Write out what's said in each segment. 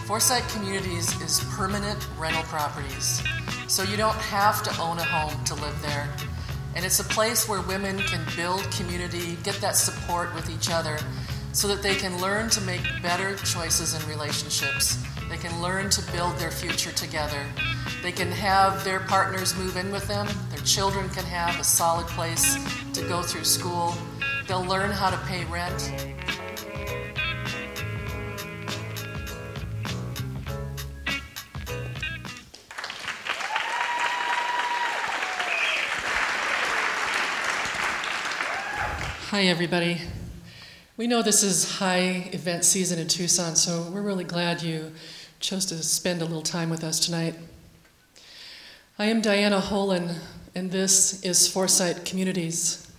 Foresight Communities is permanent rental properties, so you don't have to own a home to live there. And it's a place where women can build community, get that support with each other, so that they can learn to make better choices in relationships. They can learn to build their future together. They can have their partners move in with them. Their children can have a solid place to go through school. They'll learn how to pay rent. Hi, everybody. We know this is high event season in Tucson, so we're really glad you chose to spend a little time with us tonight. I am Diana Holen, and this is Foresight Communities.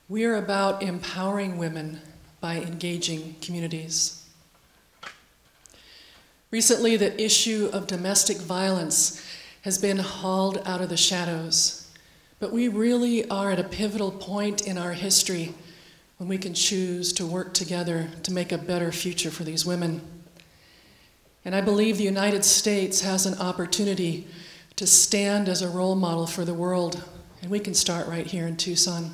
We are about empowering women by engaging communities. Recently, the issue of domestic violence has been hauled out of the shadows. But we really are at a pivotal point in our history when we can choose to work together to make a better future for these women. And I believe the United States has an opportunity to stand as a role model for the world, and we can start right here in Tucson.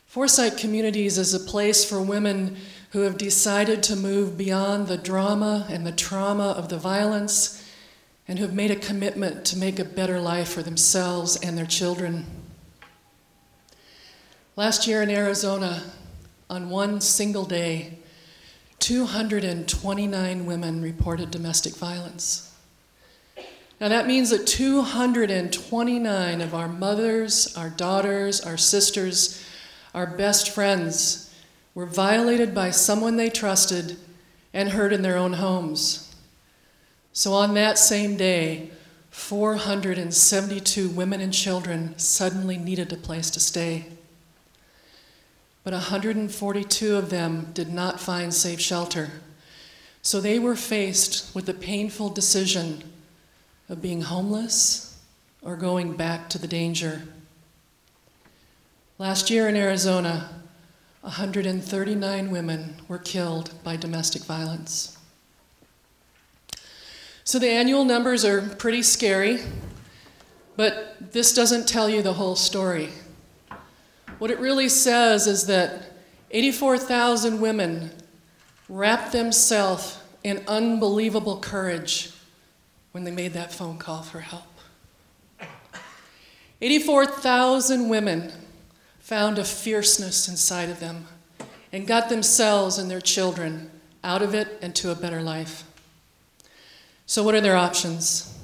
Foresight Communities is a place for women who have decided to move beyond the drama and the trauma of the violence and who have made a commitment to make a better life for themselves and their children. Last year in Arizona, on one single day, 229 women reported domestic violence. Now that means that 229 of our mothers, our daughters, our sisters, our best friends were violated by someone they trusted and hurt in their own homes. So on that same day, 472 women and children suddenly needed a place to stay. But 142 of them did not find safe shelter. So they were faced with the painful decision of being homeless or going back to the danger. Last year in Arizona, 139 women were killed by domestic violence. So the annual numbers are pretty scary, but this doesn't tell you the whole story. What it really says is that 84,000 women wrapped themselves in unbelievable courage when they made that phone call for help. 84,000 women found a fierceness inside of them and got themselves and their children out of it and to a better life. So what are their options?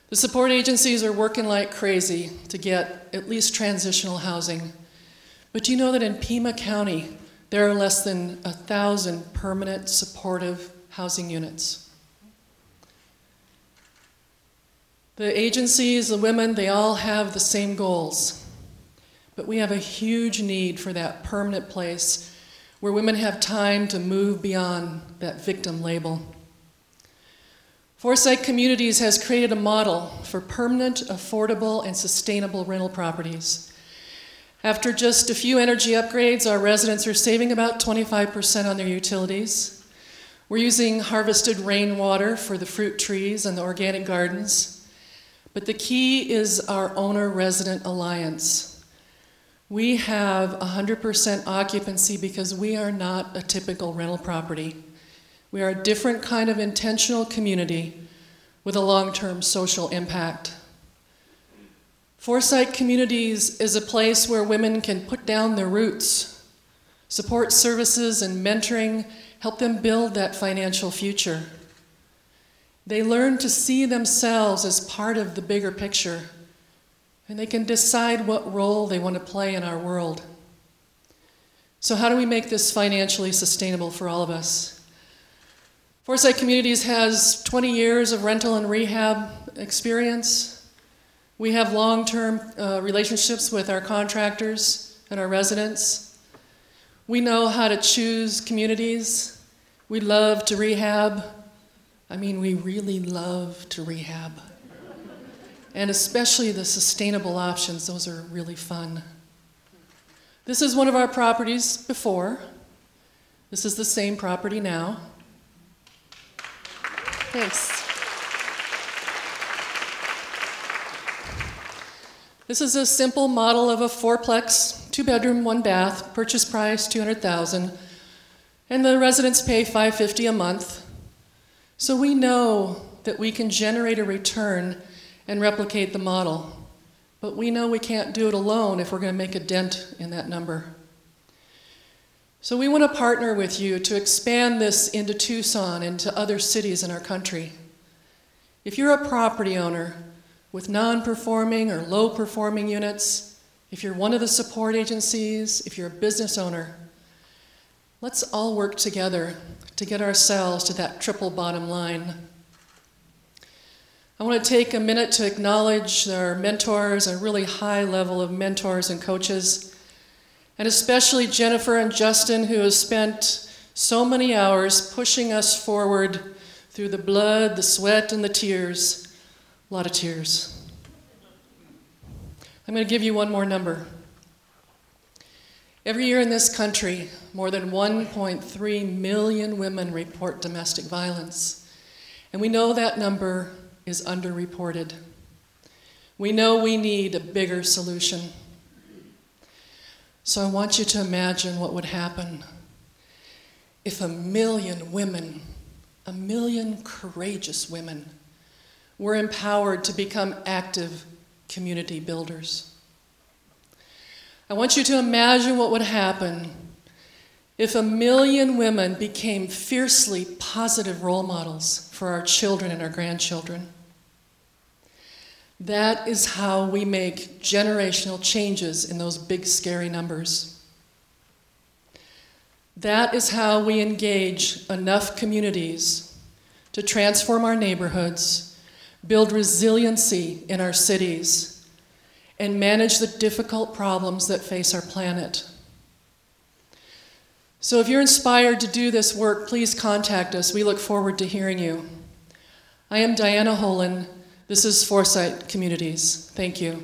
The support agencies are working like crazy to get at least transitional housing. But you know that in Pima County, there are less than 1,000 permanent supportive housing units. The agencies, the women, they all have the same goals. But we have a huge need for that permanent place where women have time to move beyond that victim label. Foresight Communities has created a model for permanent, affordable, and sustainable rental properties. After just a few energy upgrades, our residents are saving about 25% on their utilities. We're using harvested rainwater for the fruit trees and the organic gardens. But the key is our owner-resident alliance. We have 100% occupancy because we are not a typical rental property. We are a different kind of intentional community with a long-term social impact. Foresight Communities is a place where women can put down their roots. Support services and mentoring help them build that financial future. They learn to see themselves as part of the bigger picture, and they can decide what role they want to play in our world. So how do we make this financially sustainable for all of us? Foresight Communities has 20 years of rental and rehab experience. We have long-term relationships with our contractors and our residents. We know how to choose communities. We love to rehab. I mean, we really love to rehab. And especially the sustainable options, those are really fun. This is one of our properties before. This is the same property now. Thanks. This is a simple model of a fourplex, 2-bedroom, 1-bath, purchase price $200,000, and the residents pay $550 a month. So we know that we can generate a return and replicate the model, but we know we can't do it alone if we're going to make a dent in that number. So we want to partner with you to expand this into Tucson and to other cities in our country. If you're a property owner with non-performing or low-performing units, if you're one of the support agencies, if you're a business owner, let's all work together to get ourselves to that triple bottom line. I want to take a minute to acknowledge our mentors, a really high level of mentors and coaches, and especially Jennifer and Justin, who have spent so many hours pushing us forward through the blood, the sweat, and the tears. A lot of tears. I'm going to give you one more number. Every year in this country, more than 1.3 million women report domestic violence. And we know that number is underreported. We know we need a bigger solution. So I want you to imagine what would happen if 1 million women, 1 million courageous women, were empowered to become active community builders. I want you to imagine what would happen if 1 million women became fiercely positive role models for our children and our grandchildren. That is how we make generational changes in those big, scary numbers. That is how we engage enough communities to transform our neighborhoods, build resiliency in our cities, and manage the difficult problems that face our planet. So if you're inspired to do this work, please contact us. We look forward to hearing you. I am Diana Holen. This is Foresight Communities. Thank you.